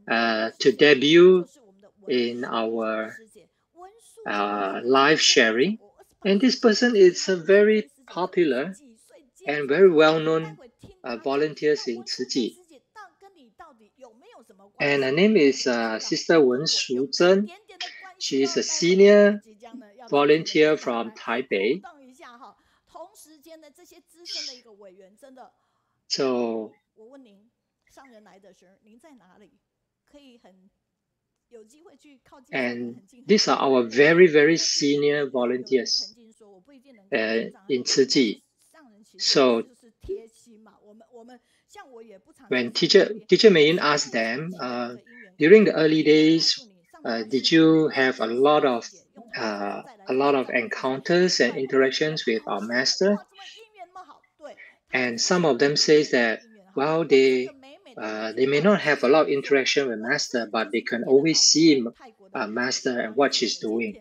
to debut in our live sharing. And this person is a very popular and very well-known volunteers in Tzu. And her name is Sister Suzhen. She is a senior volunteer from Taipei. So, and these are our very, very senior volunteers in Tzu. So, when Teacher Meiyun asked them, during the early days, did you have a lot of encounters and interactions with our master? And some of them says that, well, they may not have a lot of interaction with master, but they can always see master and what she's doing.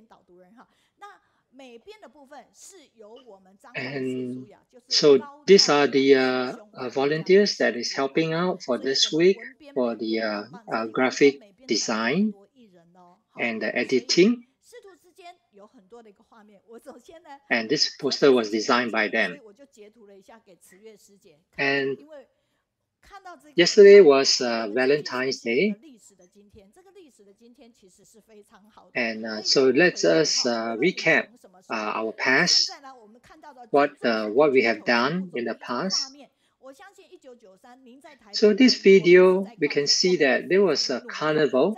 And so these are the volunteers that is helping out for this week for the graphic design and the editing. And this poster was designed by them. And yesterday was Valentine's Day. And so let's us recap our past, what we have done in the past. So this video, we can see that there was a carnival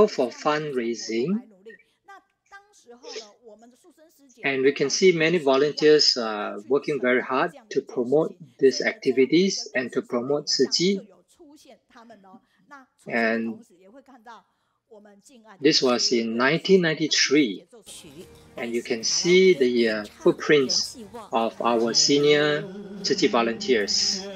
for fundraising. And we can see many volunteers working very hard to promote these activities and to promote Tzu. And this was in 1993. And you can see the footprints of our senior Tzu volunteers.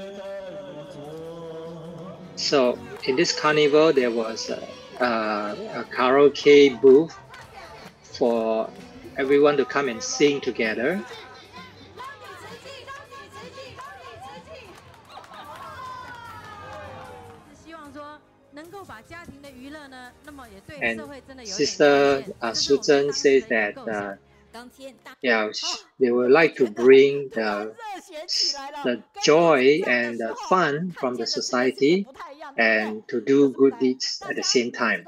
So in this carnival, there was a karaoke booth for everyone to come and sing together. And Sister Suzhen says that they would like to bring the joy and the fun from the society and to do good deeds at the same time.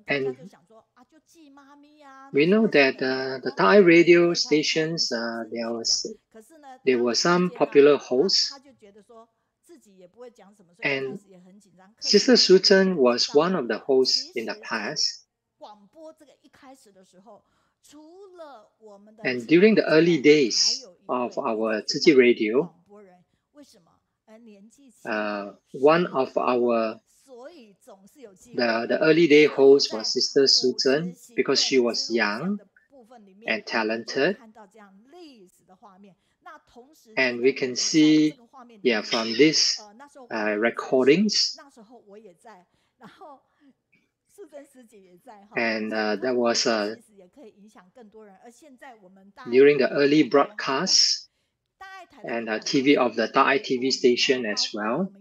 And we know that the Thai radio stations, there were some popular hosts, and Sister Suzhen was one of the hosts in the past. And during the early days of our Tzu radio, one of the early day host was Sister Suzhen because she was young and talented. And we can see, from these recordings. And that was during the early broadcast and TV of the Thai TV station as well.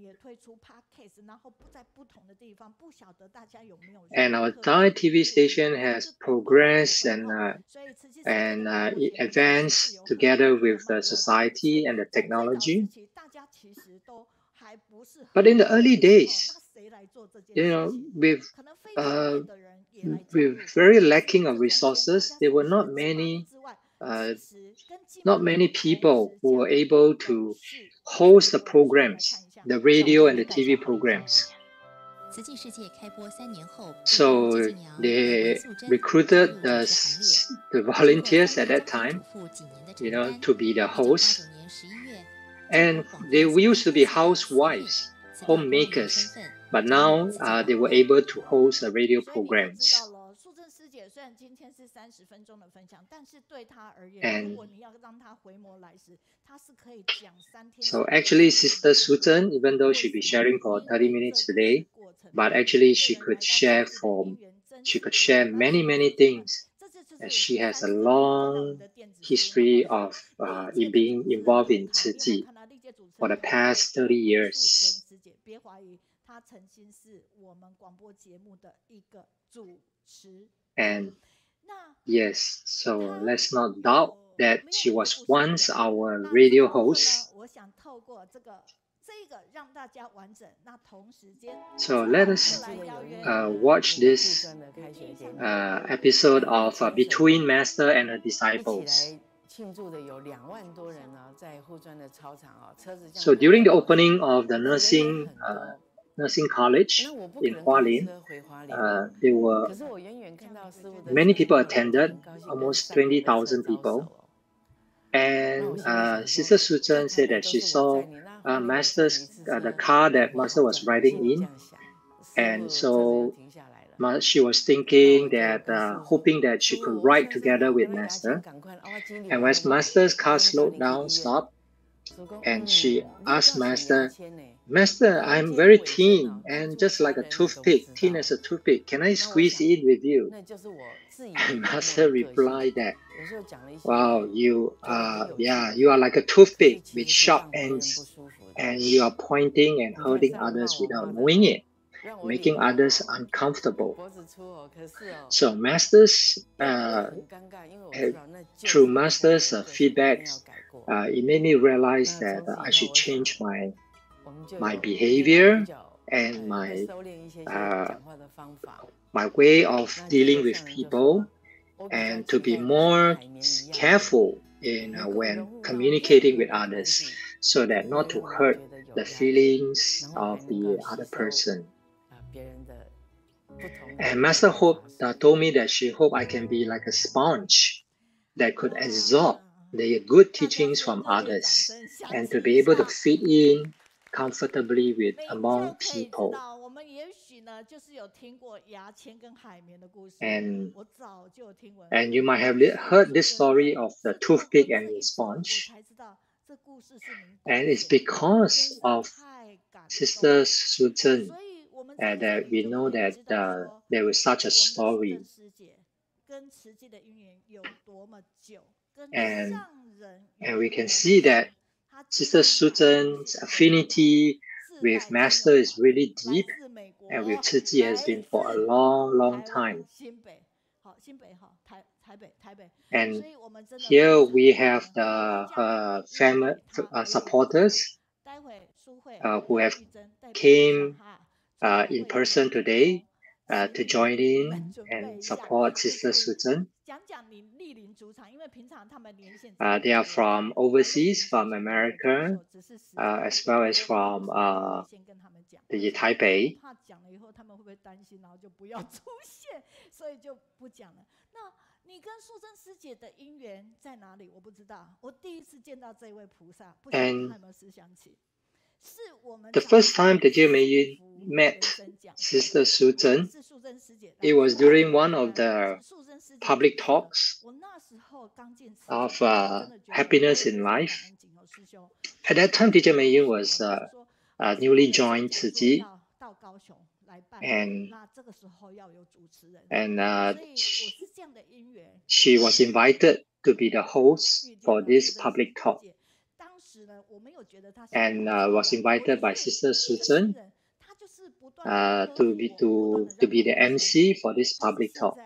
And our Thai TV station has progressed and advanced together with the society and the technology. But in the early days, with very lacking of resources, there were not many people who were able to host the programs, the radio and the TV programs. So they recruited the volunteers at that time, to be the hosts. And they used to be housewives, homemakers, but now they were able to host the radio programs. And so actually Sister Suzhen, even though she'll be sharing for 30 minutes today, but actually she could share many, many things as she has a long history of being involved in 慈济 for the past 30 years. And yes, so let's not doubt that she was once our radio host. So let us watch this episode of Between Master and Her Disciples. So during the opening of the nursing college in Hualien, there were many people attended, almost 20,000 people. And Sister Suzhen said that she saw the car that Master was riding in, and so she was thinking that, hoping that she could ride together with Master. And when Master's car stopped, and she asked Master, "Master, I'm very thin and just like a toothpick, thin as a toothpick. Can I squeeze in with you?" And Master replied that, "Wow, you are like a toothpick with sharp ends, and you are pointing and hurting others without knowing it, making others uncomfortable." So through Master's feedbacks, it made me realize that I should change my behavior and my way of dealing with people, and to be more careful in when communicating with others, so that not to hurt the feelings of the other person. And Master told me that she hoped I can be like a sponge that could absorb the good teachings from others and to be able to fit in comfortably among people. And you might have heard this story of the toothpick and the sponge. And it's because of Sister Suzhen that we know that there was such a story. And we can see that Sister Suzhen's affinity with Master is really deep, and with Tzu Chi has been for a long, long time. And here we have her family supporters who have came in person today to join in and support Sister Suzhen. They are from overseas, from America, as well as from the Taipei. And the first time that Jie met Sister Suzhen, it was during one of the public talks of happiness in life. At that time, Teacher Meiyun was newly joined Tzu Chi, and she was invited to be the host for this public talk, and was invited by Sister Suzhen to be the MC for this public talk.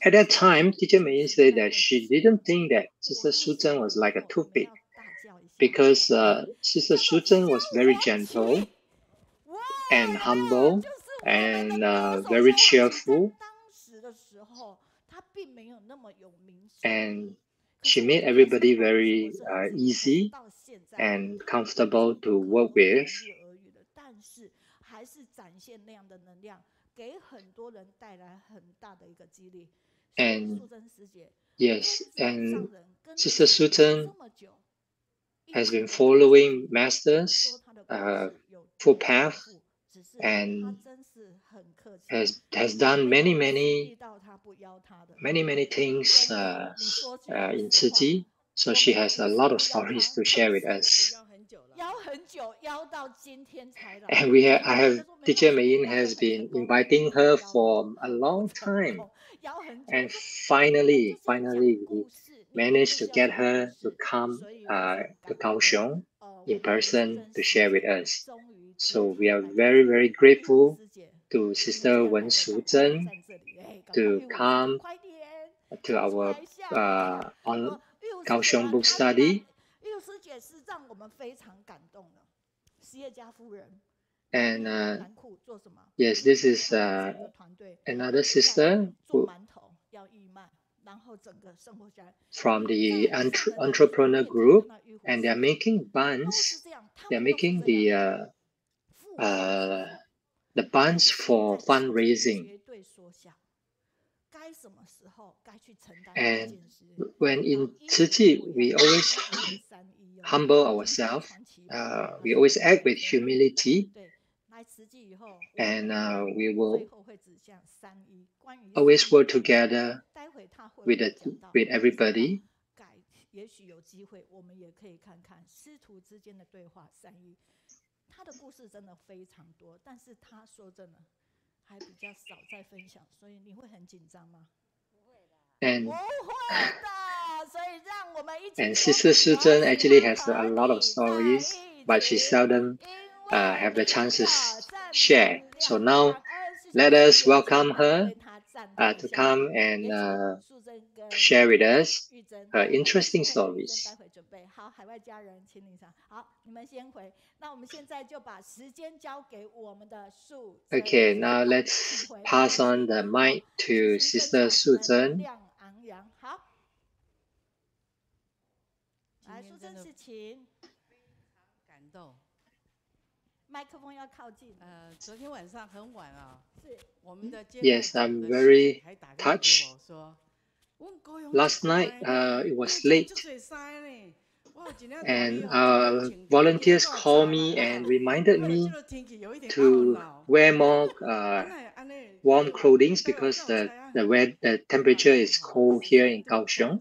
At that time, Teacher Meiyun said that she didn't think that Sister Suzhen was like a toothpick, because Sister Suzhen was very gentle and humble and very cheerful, and she made everybody very easy and comfortable to work with. And yes, and Sister Suzhen has been following Master's footpath, and has done many things in Tzu Chi. So she has a lot of stories to share with us. And Teacher Meiyun has been inviting her for a long time And finally, we managed to get her to come to Kaohsiung in person to share with us. So we are very, very grateful to Sister Wen Suzhen to come to our on Kaohsiung book study. And yes, this is another sister from the entrepreneur group, and they're making buns. They're making the buns for fundraising. And when in Tzu we always humble ourselves. We always act with humility, and we will always work together with everybody. And Sister Suzhen actually has a lot of stories, but she seldom have the chances to share. So now let us welcome her to come and share with us her interesting stories. Okay, now let's pass on the mic to Sister Suzhen. 来，苏真是请。感动。麦克风要靠近。昨天晚上很晚啊，是我们的接待组的师姐还打电话给我说，Last night it was late, and volunteers called me and reminded me to wear more warm clothing because the temperature is cold here in Kaohsiung.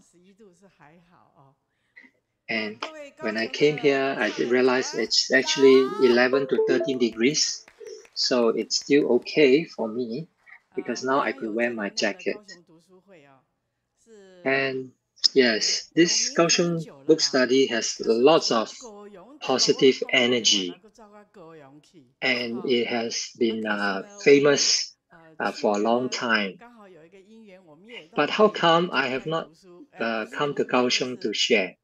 And when I came here, I realized it's actually 11 to 13 degrees. So it's still okay for me because now I could wear my jacket. And yes, this Kaohsiung book study has lots of positive energy. And it has been famous for a long time. But how come I have not come to Kaohsiung to share?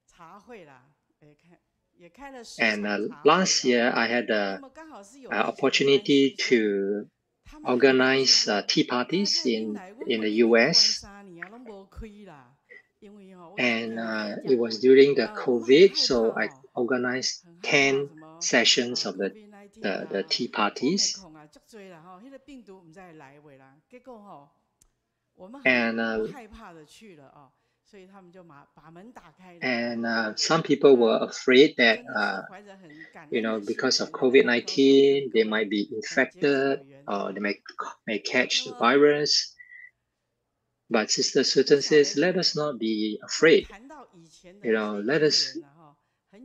And last year, I had the opportunity to organize tea parties in the US. And it was during the COVID, so I organized 10 sessions of the tea parties. And some people were afraid that, because of COVID-19, they might be infected or they may catch the virus. But Sister Suzhen says, let us not be afraid. Let us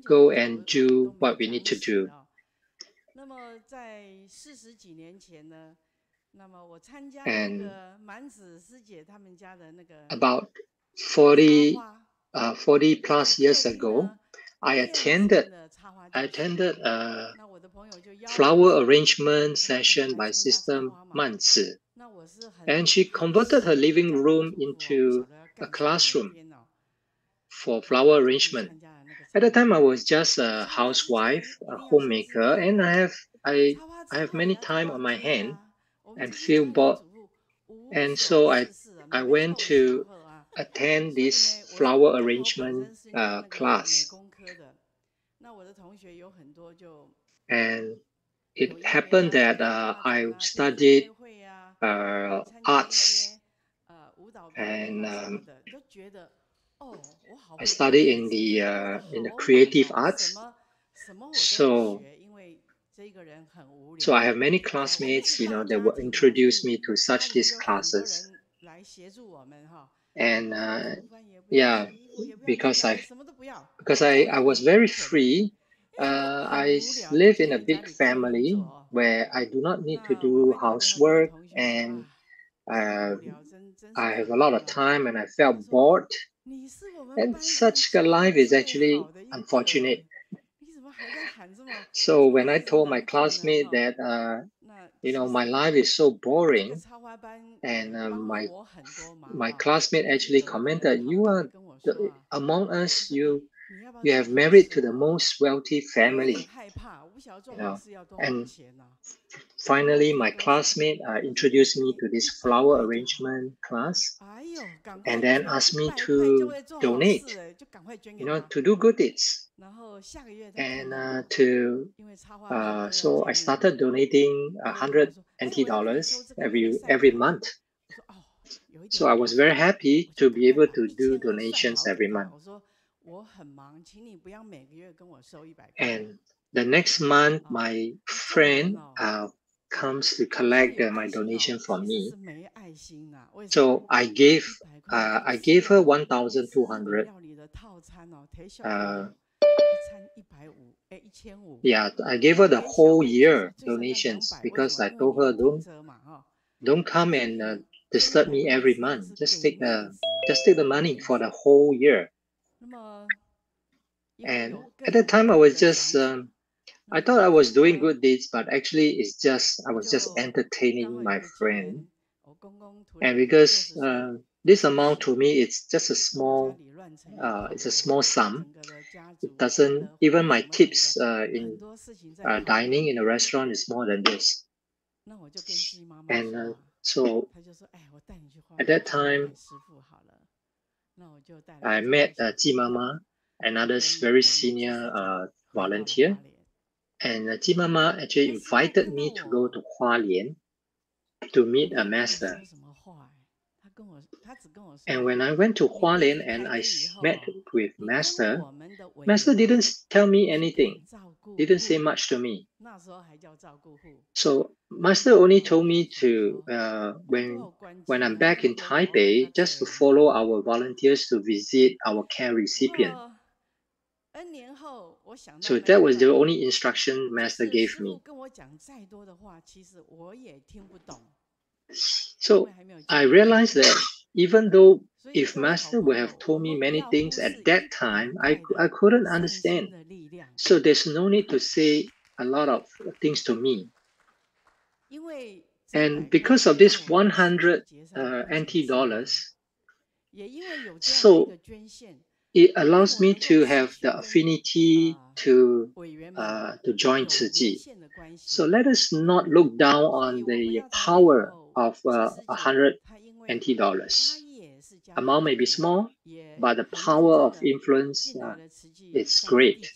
go and do what we need to do. And about 40 plus years ago, I attended a flower arrangement session by Sister Manzi, and she converted her living room into a classroom for flower arrangement. At the time, I was just a housewife, a homemaker, and I have many time on my hand and feel bored. And so I went to attend this flower arrangement class. And it happened that I studied arts, and I studied in the creative arts. So I have many classmates, that will introduce me to such these classes. And because I was very free, I live in a big family where I do not need to do housework, and I have a lot of time and I felt bored. And such a life is actually unfortunate. So when I told my classmate that, my life is so boring, and my classmate actually commented, "You are among us. You have married to the most wealthy family, you know." And finally, my classmate introduced me to this flower arrangement class, and then asked me to donate, to do good deeds, and so I started donating 100 NT dollars every month. So I was very happy to be able to do donations every month. And the next month, my friend comes to collect my donation from me. So I gave her 1,200. Yeah, I gave her the whole year donations because I told her don't come and disturb me every month. Just take the money for the whole year. And at that time, I was just I thought I was doing good deeds, but actually, I was just entertaining my friend. And because this amount to me, it's just a small sum. It doesn't even my tips in dining in a restaurant is more than this. And so at that time, I met Ji Mama, another very senior volunteer. And Ji Mama actually invited me to go to Hualien to meet a master. And when I went to Hualien and I met with Master didn't tell me anything, didn't say much to me. So Master only told me to, when I'm back in Taipei, just to follow our volunteers to visit our care recipient. So that was the only instruction Master gave me. So I realized that even though if Master would have told me many things at that time, I couldn't understand. So there's no need to say a lot of things to me. And because of this 100 NT dollars, so it allows me to have the affinity to join Tzu Chi. So let us not look down on the power of 100 NT dollars. Amount may be small, but the power of influence is great.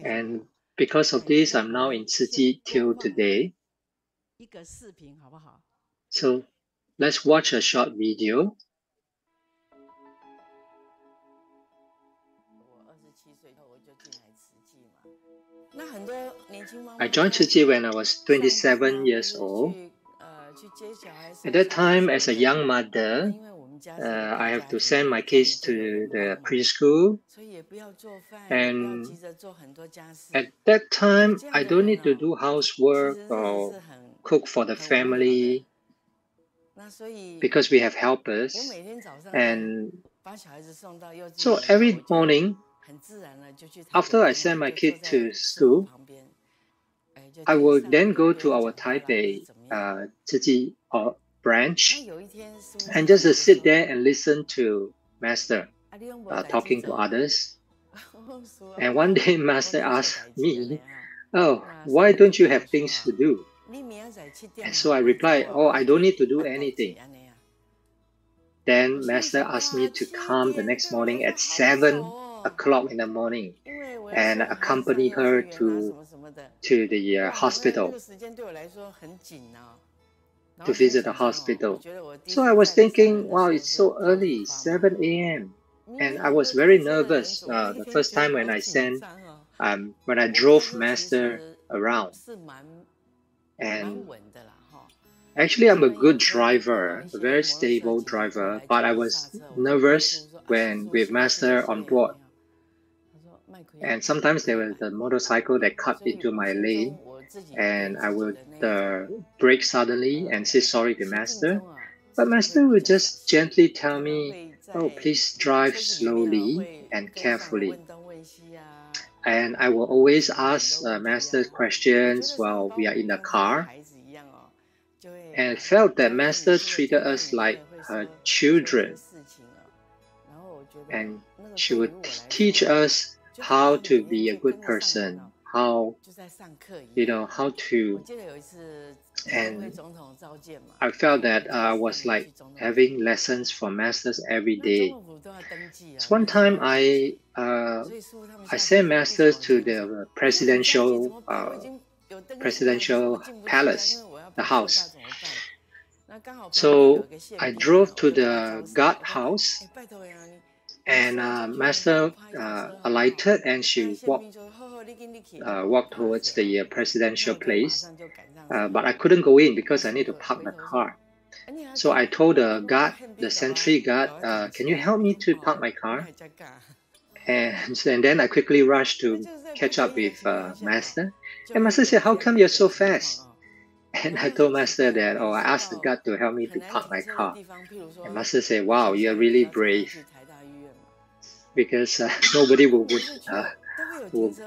And because of this, I'm now in Tzu Chi till today. So let's watch a short video. I joined Tzu Chi when I was 27 years old. At that time, as a young mother, I have to send my kids to the preschool. And at that time, I don't need to do housework or cook for the family because we have helpers. And so every morning, after I send my kid to school, I will then go to our Taipei Tzu Chi branch and just sit there and listen to Master talking to others. And one day Master asked me, "Oh, why don't you have things to do?" And so I replied, "Oh, I don't need to do anything." Then Master asked me to come the next morning at 7 o'clock in the morning and accompany her to the hospital, to visit the hospital. So I was thinking, wow, it's so early, 7 a.m. And I was very nervous the first time when I drove Master around. And actually, I'm a good driver, a very stable driver, but I was nervous with Master on board. And sometimes there was a motorcycle that cut into my lane. and I would brake suddenly and say sorry to master. But master would just gently tell me, oh, please drive slowly and carefully. And I will always ask master questions while we are in the car. And felt that master treated us like her children. And she would teach us how to be a good person, how to, and I felt that I was like having lessons from masters every day. So one time I sent masters to the presidential palace, the house. So I drove to the guard house, and master alighted, and she walked towards the presidential place. But I couldn't go in because I need to park the car. So I told the sentry guard, can you help me to park my car? And then I quickly rushed to catch up with master. And master said, how come you're so fast? And I told master that, I asked the guard to help me to park my car. And master said, wow, you're really brave. Because nobody would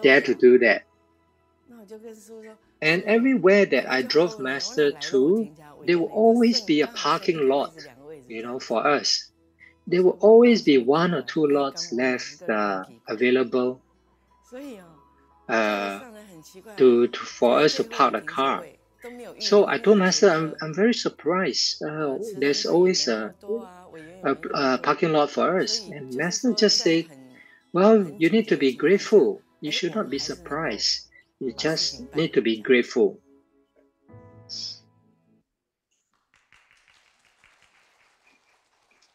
dare to do that. And everywhere that I drove master to, there will always be a parking lot, for us. There will always be 1 or 2 lots left available for us to park the car. So I told master, I'm very surprised. There's always a parking lot for us. And master just said, well, you need to be grateful. You should not be surprised. You just need to be grateful.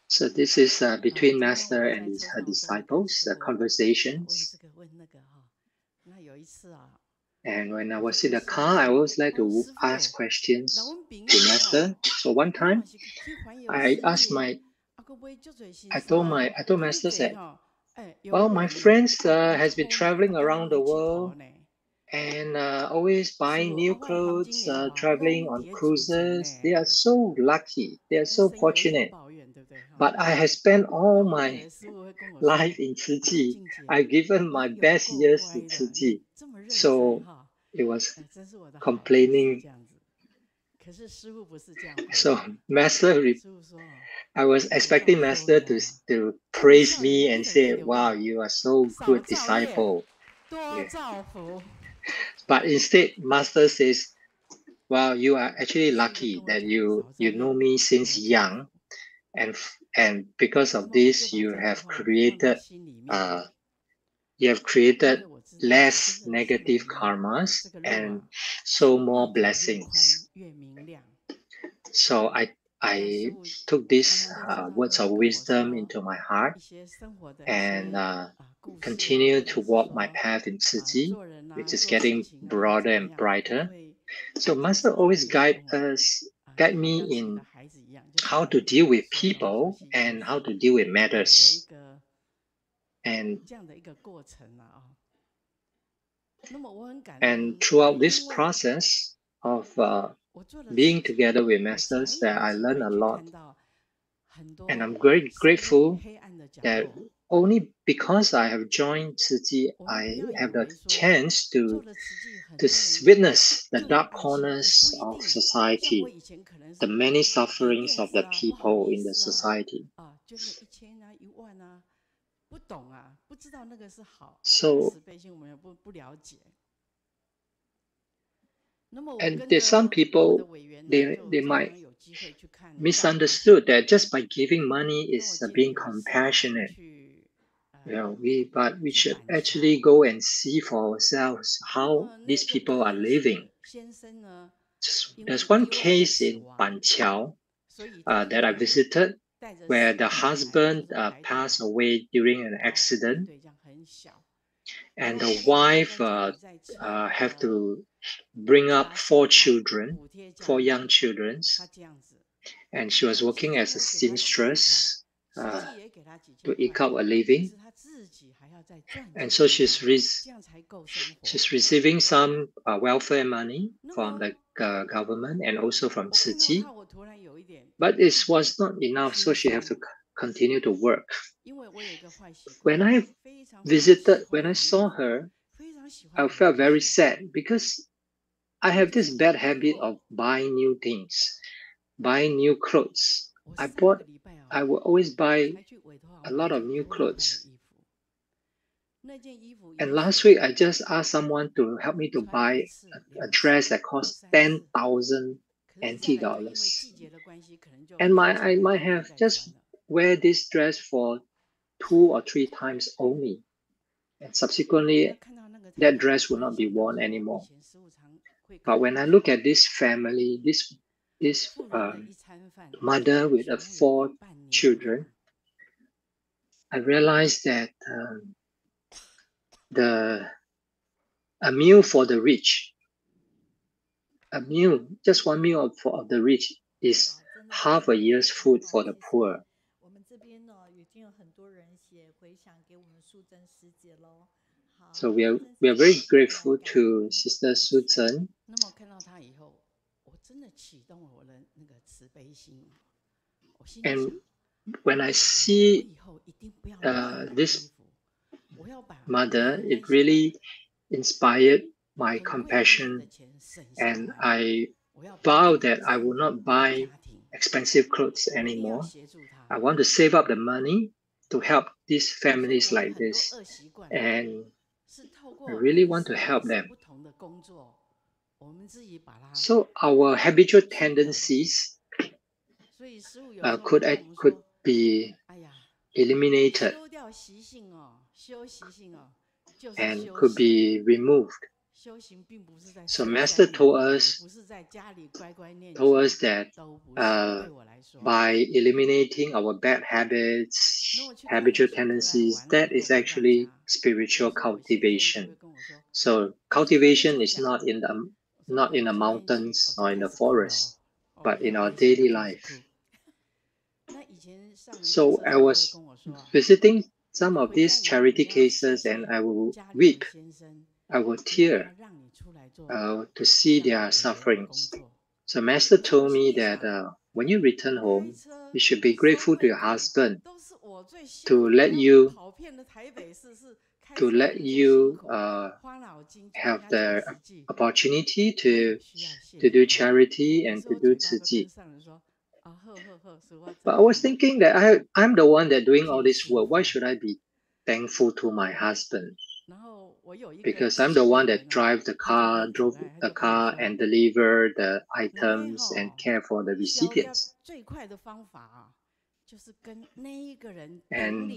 So this is between master and her disciples, conversations. And when I was in the car, I always like to ask questions to master. So one time, I told master that, well, my friends has been traveling around the world and always buying new clothes, traveling on cruises. They are so lucky. They are so fortunate. But I have spent all my life in Tzu Chi. I've given my best years to Tzu Chi. So it was complaining. So master, I was expecting master to praise me and say, wow, you are so good disciple. Yeah. But instead, master says, well, you are actually lucky that you know me since young, and because of this, you have created less negative karmas and so more blessings. So I took these words of wisdom into my heart and continue to walk my path in Tzu Chi, which is getting broader and brighter. So master always guide me in how to deal with people and how to deal with matters. And throughout this process of being together with masters, that I learned a lot. And I'm very grateful that only because I have joined Tzu Chi, I have the chance to witness the dark corners of society, the many sufferings of the people in the society. So, and there's some people, they might misunderstood that just by giving money is being compassionate. But we should actually go and see for ourselves how these people are living. There's one case in Banqiao that I visited where the husband passed away during an accident, and the wife have to bring up 4 young children, and she was working as a seamstress to eke out a living. And so she's receiving some welfare money from the government and also from Suzhen. But it was not enough, so she has to continue to work. When I saw her, I felt very sad because I have this bad habit of buying new things, buying new clothes. I will always buy a lot of new clothes. And last week, I just asked someone to help me to buy a dress that cost 10,000 NT dollars. And I might have just wear this dress for 2 or 3 times only. And subsequently, that dress will not be worn anymore. But when I look at this family, this mother with 4 children, I realized that a meal for the rich, just one meal for the rich is half a year's food for the poor. So we are very grateful to Sister Suzhen. And when I see this mother, it really inspired my compassion, and I vow that I will not buy expensive clothes anymore. I want to save up the money to help these families like this, and I really want to help them. So our habitual tendencies could be eliminated and could be removed. So Master told us that by eliminating our bad habits, habitual tendencies, that is actually spiritual cultivation. So cultivation is not in the mountains or in the forest, but in our daily life. So I was visiting some of these charity cases, and I will weep, I will tear to see their sufferings. So Master told me that when you return home, you should be grateful to your husband to let you have the opportunity to do charity and to do Tzu Chi. But I was thinking that I'm the one that doing all this work. Why should I be thankful to my husband? Because I'm the one that drove the car and deliver the items and care for the recipients. And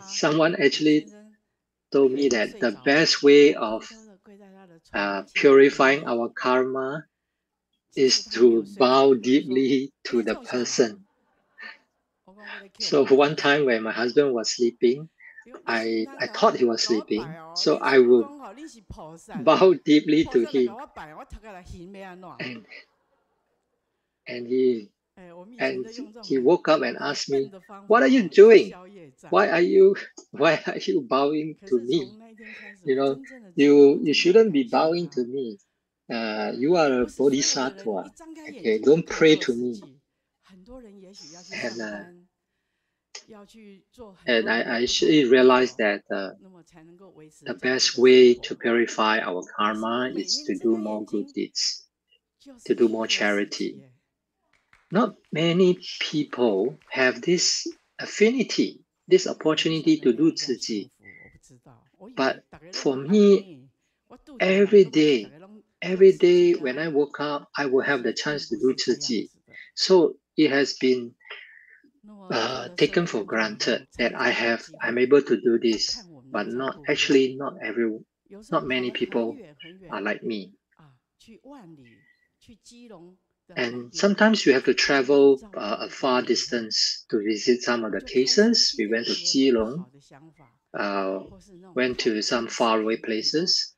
someone actually told me that the best way of purifying our karma is to bow deeply to the person. So one time when my husband was sleeping, I thought he was sleeping, so I would bow deeply to him, and he woke up and asked me, "What are you doing? Why are you bowing to me? You shouldn't be bowing to me. You are a bodhisattva. Okay, don't pray to me." And I actually realized that the best way to purify our karma is to do more good deeds, to do more charity. Not many people have this affinity, this opportunity to do Tzu Chi. But for me, every day when I woke up, I will have the chance to do Tzu Chi. So it has been taken for granted that I'm able to do this, but not many people are like me. And sometimes you have to travel a far distance to visit some of the cases. We went to Keelung, went to some faraway places,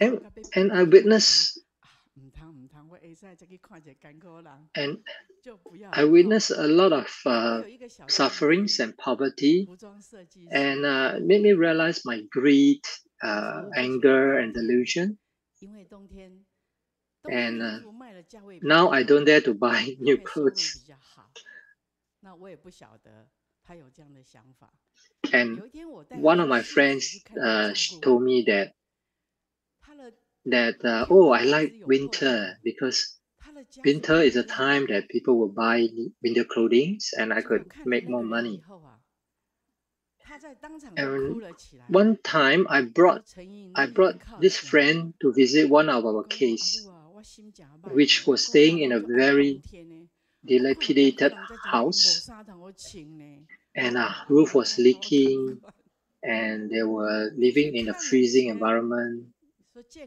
and I witnessed And I witnessed a lot of sufferings and poverty, and made me realize my greed, anger, and delusion. And now I don't dare to buy new clothes. And one of my friends told me that oh, I like winter because winter is a time that people will buy winter clothing and I could make more money. And one time I brought this friend to visit one of our case, which was staying in a very dilapidated house, and a roof was leaking, and they were living in a freezing environment.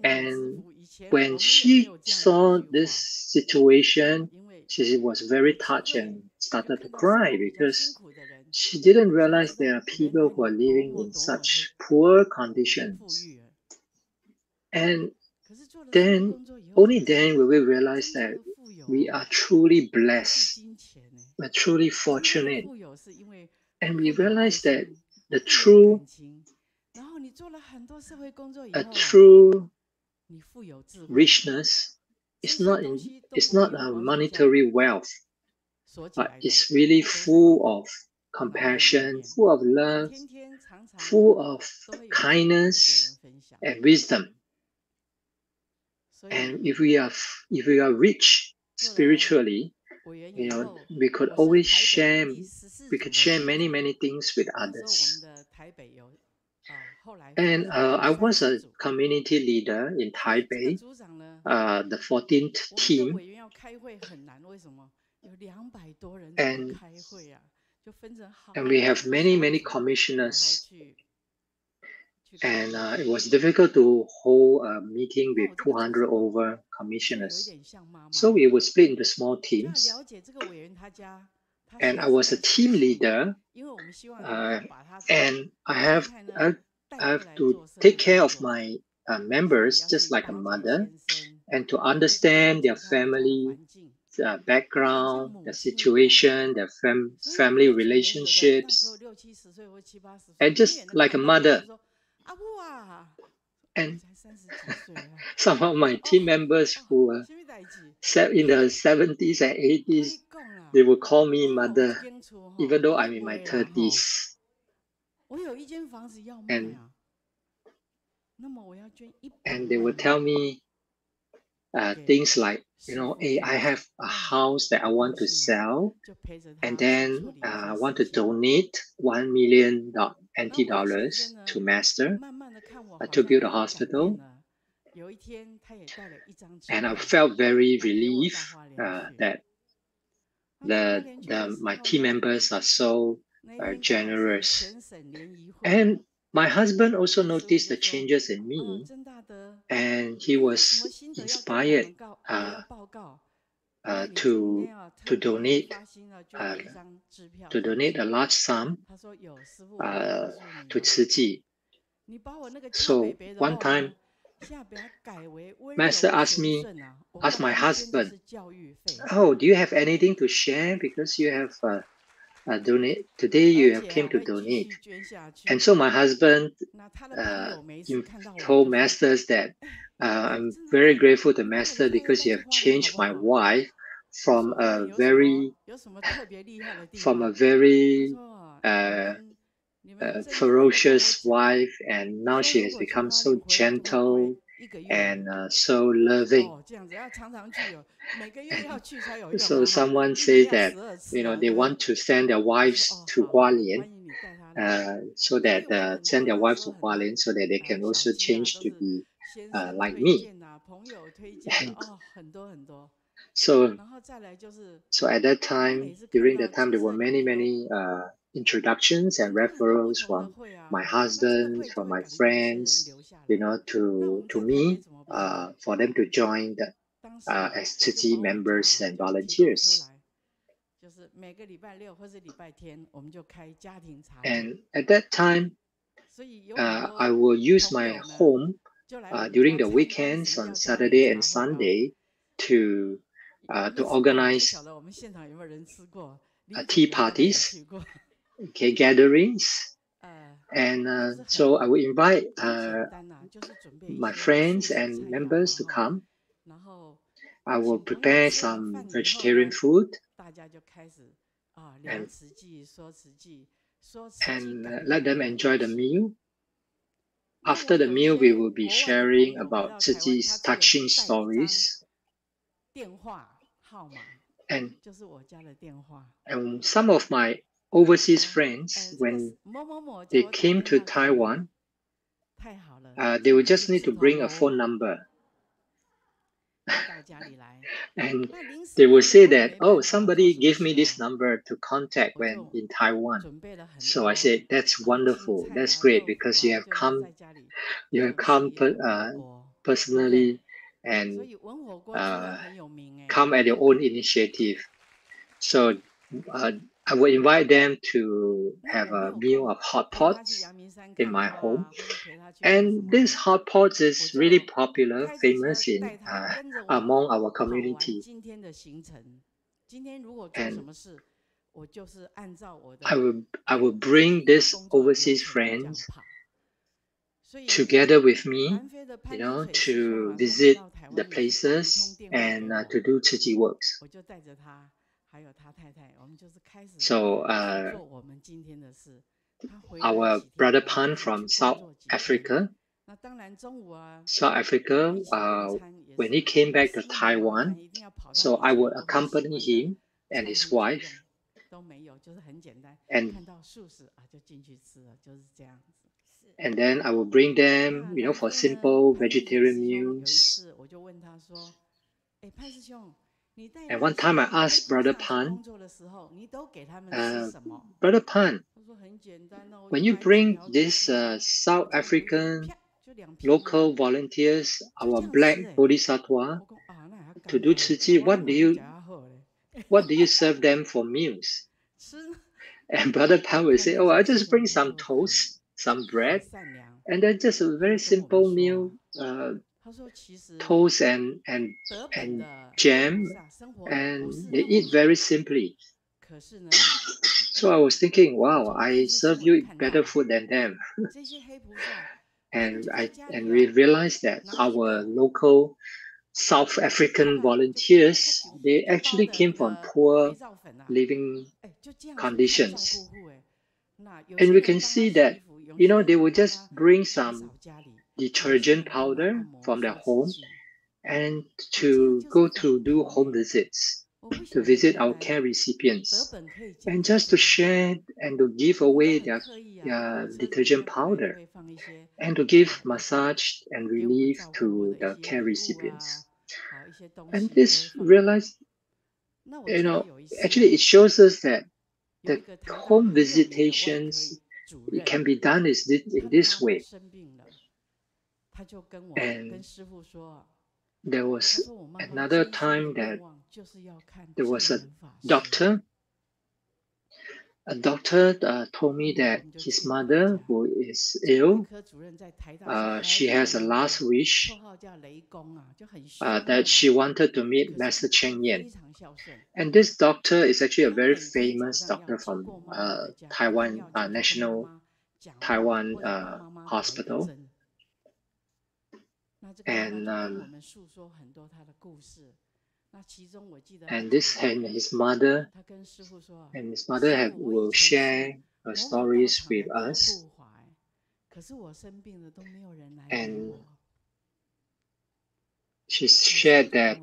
And when she saw this situation, she was very touched and started to cry because she didn't realize there are people who are living in such poor conditions. And then, only then will we realize that we are truly blessed, we're truly fortunate, and we realize that the true richness is not a monetary wealth, but it's really full of compassion, full of love, full of kindness and wisdom. And if we are rich spiritually, we could always share. We could share many things with others. And I was a community leader in Taipei, the 14th team. And we have many commissioners. And it was difficult to hold a meeting with 200 over commissioners. So we would split into small teams. And I was a team leader. And I have to take care of my members just like a mother, and to understand their family background, their situation, their family relationships, and just like a mother. And some of my team members who were in the 70s and 80s, they would call me mother, even though I'm in my 30s. And they would tell me things like, hey, I have a house that I want to sell, and then I want to donate $1 million NT dollars to Master to build a hospital. And I felt very relieved that my team members are so generous. And my husband also noticed the changes in me, and he was inspired to donate a large sum to Tzu Ji. So one time, Master asked my husband, oh, do you have anything to share? Because you have donate today, you have came to donate. And so my husband told Masters that I'm very grateful to Master because you have changed my wife from a very ferocious wife, and now she has become so gentle and so loving. So someone says that they want to send their wives to Hualien, so that send their wives to Hualien so that they can also change to be like me. So at that time, during that time, there were many introductions and referrals from my husband, from my friends, to me, for them to join as Tzu Chi members and volunteers. And at that time, I will use my home during the weekends on Saturday and Sunday to organize tea parties, okay, gatherings. And so I would invite my friends and members to come. I will prepare some vegetarian food and let them enjoy the meal. After the meal, we will be sharing about Tzu Chi's touching stories. And some of my overseas friends, when they came to Taiwan, they would just need to bring a phone number. And they will say that, oh, somebody gave me this number to contact when in Taiwan. So I said, that's wonderful. That's great because you have come personally and come at your own initiative. So I would invite them to have a meal of hot pots in my home. And this hot pot is really popular, famous in among our community. And I will bring these overseas friends together with me, to visit the places and to do Tzu Chi works. So our brother Pan from South Africa, when he came back to Taiwan, so I would accompany him and his wife. And then I will bring them, for simple vegetarian meals. And one time I asked Brother Pan, Brother Pan, when you bring these South African local volunteers, our black bodhisattva, to do Tzu Chi, what do you serve them for meals? And Brother Pan will say, oh, I just bring some toast, some bread, and then just a very simple meal, toast and jam, and they eat very simply. So I was thinking, wow, I serve you better food than them. and we realized that our local South African volunteers, they actually came from poor living conditions. And we can see that, they would just bring some detergent powder from their home and to go to do home visits, to visit our care recipients, and just to share and to give away their detergent powder and to give massage and relief to the care recipients. And this realized, actually it shows us that the home visitations, it can be done in this way. And there was another time that there was a doctor told me that his mother, who is ill, she has a last wish that she wanted to meet Master Cheng Yen. And this doctor is actually a very famous doctor from Taiwan, National Taiwan Hospital. And his mother will share her stories with us. And she shared that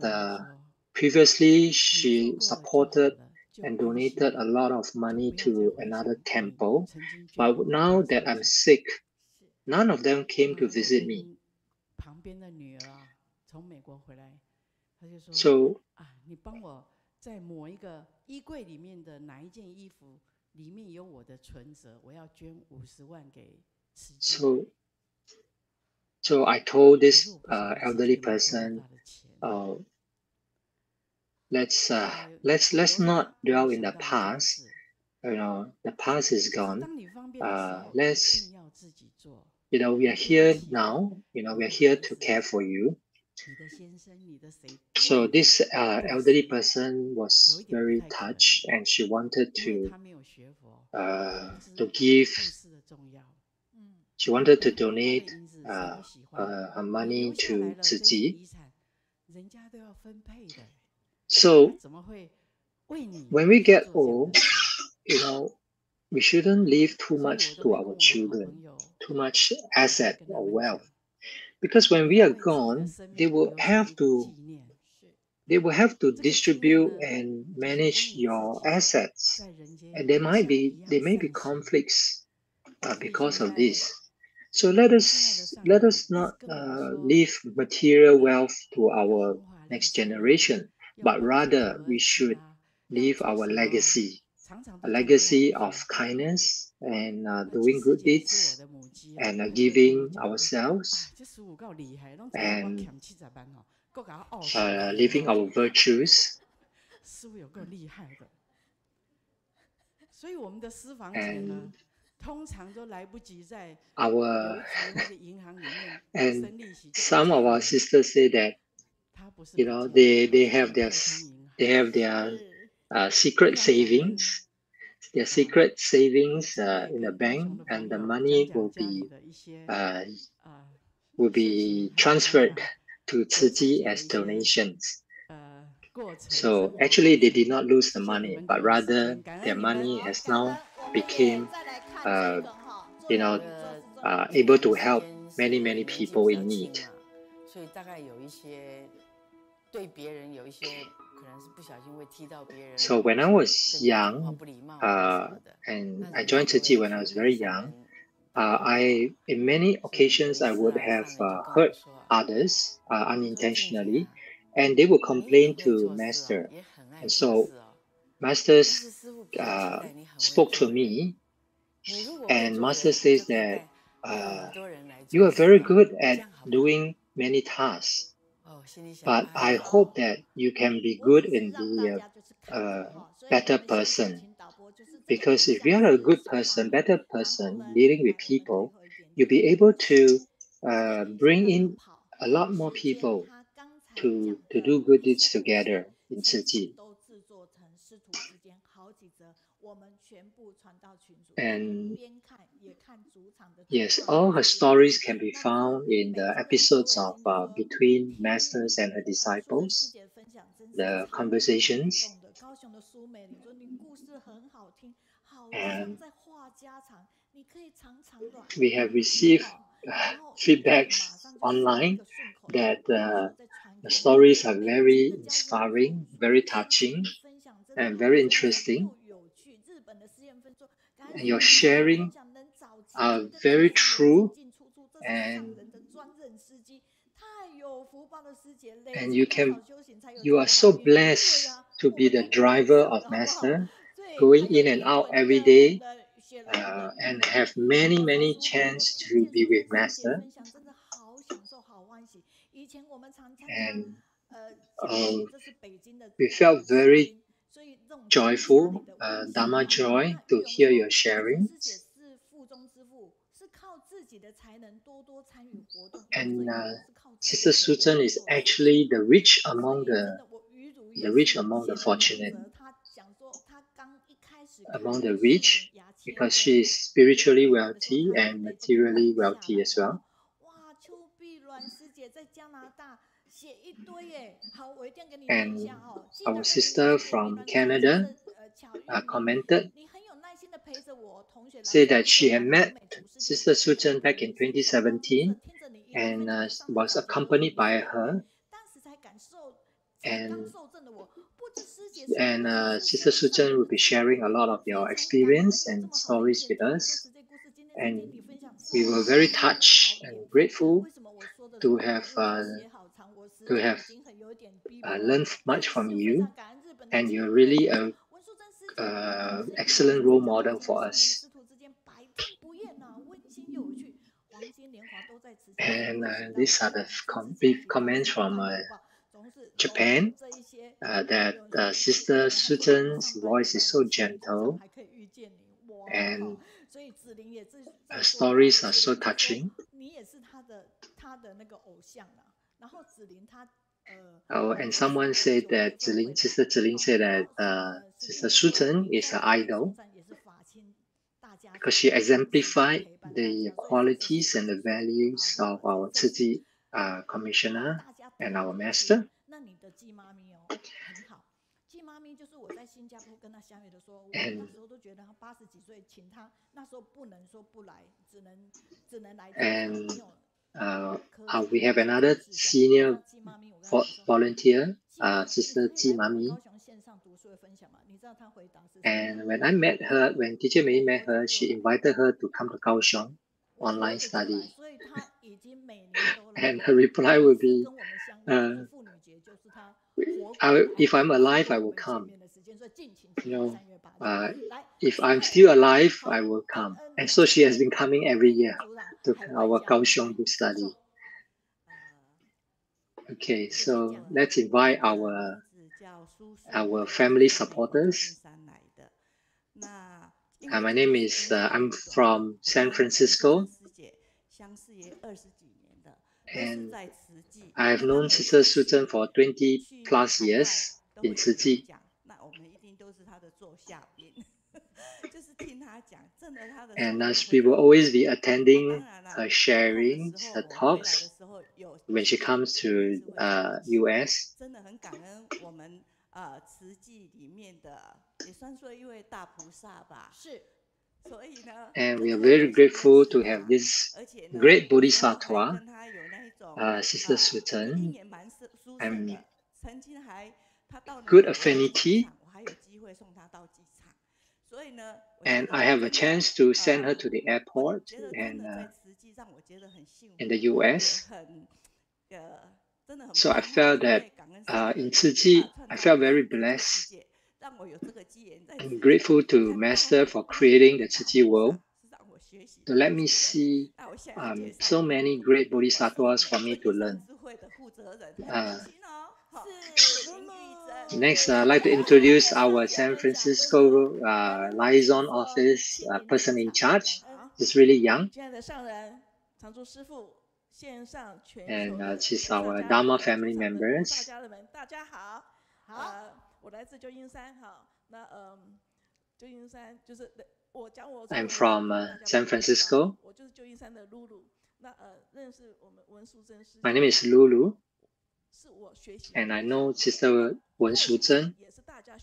previously she supported and donated a lot of money to another temple, but now that I'm sick, none of them came to visit me. So So I told this elderly person, let's not dwell in the past. The past is gone. We are here now. We are here to care for you. So this elderly person was very touched, and she wanted to give. She wanted to donate her money to Ziji. So when we get old, we shouldn't leave too much to our children, too much asset or wealth, because when we are gone, they will have to distribute and manage your assets, and there may be conflicts because of this. So let us not leave material wealth to our next generation, but rather we should leave our legacy, a legacy of kindness and doing good deeds and giving ourselves and living our virtues. And our and some of our sisters say that they have their secret savings, their secret savings in the bank, and the money will be transferred to Tzu as donations. So actually, they did not lose the money, but rather their money has now became, able to help many, many people in need. So when I was young, and I joined Tzu when I was very young, in many occasions I would have hurt others unintentionally, and they would complain to Master. And so Masters spoke to me, and Master says that you are very good at doing many tasks, but I hope that you can be good in the better person. Because if you are a good person, better person, dealing with people, you'll be able to bring in a lot more people to do good deeds together in Tzu. And yes, all her stories can be found in the episodes of Between Masters and Her Disciples, the conversations. And we have received feedbacks online that the stories are very inspiring, very touching, and very interesting. And your sharing are very true, and you are so blessed to be the driver of Master, going in and out every day, and have many, many chance to be with Master. And we felt very joyful, Dharma joy, to hear your sharings. And Sister Suzhen is actually the rich among the fortunate, among the rich, because she is spiritually wealthy and materially wealthy as well. And our sister from Canada commented, say that she had met Sister Suzhen back in 2017 and was accompanied by her. And Sister Suzhen will be sharing a lot of your experience and stories with us. And we were very touched and grateful to have learned much from you. And you're really an excellent role model for us. And these are the brief comments from Japan, that Sister Suzhen's voice is so gentle, and her stories are so touching. Oh, and someone said that Sister Zilin said that Sister Suzhen is an idol because she exemplified the qualities and the values of our Tzu Chi commissioner and our master. And we have another senior volunteer, Sister Ji Mami. And when I met her, when Teacher Mei met her, she invited her to come to Kaohsiung online study. And her reply would be, if I'm alive, I will come. If I'm still alive, I will come. And so she has been coming every year to our Kaohsiung to study. Okay, so let's invite our family supporters. My name is, I'm from San Francisco. And I have known Sister Suzhen for 20 plus years in Tzu Chi. And we will always be attending her sharings, her talks when she comes to US. And we are very grateful to have this great Bodhisattva, Sister Suzhen, and good affinity. And I have a chance to send her to the airport and in the US. So I felt that in Tzu Chi, I felt very blessed and grateful to Master for creating the Tzu Chi world to let me see so many great bodhisattvas for me to learn. Next, I'd like to introduce our San Francisco liaison office person in charge. She's really young. And she's our Dharma family members. I'm from San Francisco. My name is Lulu. And I know Sister Wen Suzhen,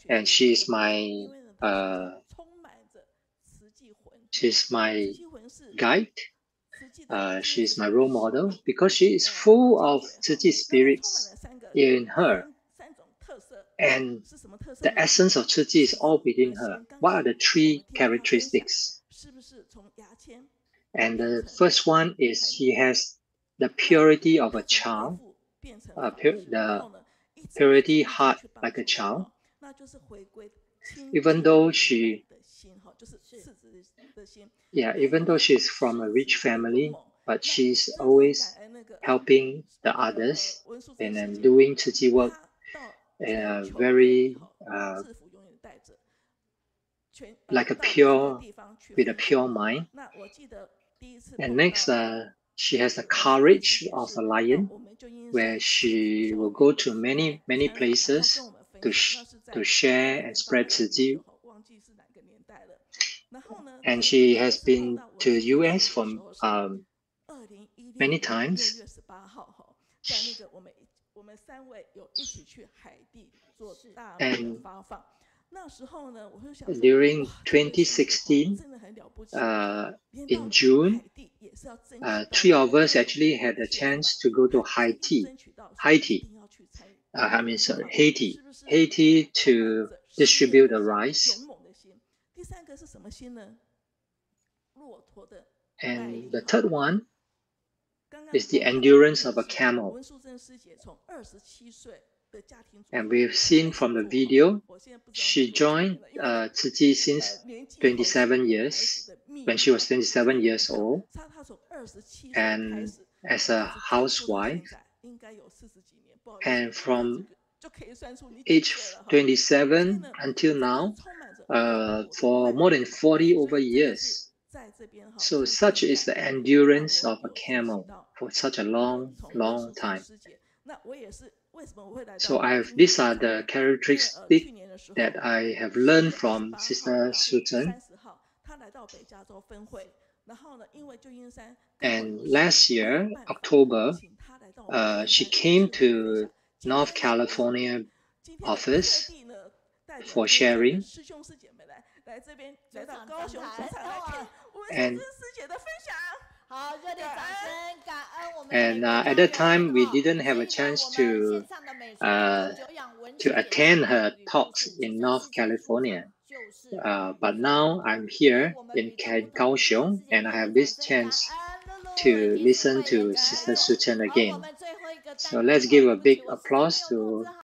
and she's my guide. She's my role model because she is full of Tzu Chi spirits in her. And the essence of Tzu Chi is all within her. What are the three characteristics? And the first one is she has the purity of a child, the purity heart like a child. Even though she's from a rich family, but she's always helping the others and then doing Tzu Chi work very with a pure mind. And next, she has the courage of a lion, where she will go to many places to share and spread Tzu Chi. And she has been to the US from many times. And during 2016, in June, three of us actually had a chance to go to Haiti, to distribute the rice. And the third one is the endurance of a camel. And we've seen from the video, she joined Tzu Chi since 27 years, when she was 27 years old, and as a housewife. And from age 27 until now, for more than 40 over years. So such is the endurance of a camel for such a long time. So these are the characteristics that I have learned from Sister Suzhen. And last year, October, she came to North California office for sharing. And at that time, we didn't have a chance to attend her talks in North California. But now I'm here in Kaohsiung, and I have this chance to listen to Sister Suzhen again. So let's give a big applause to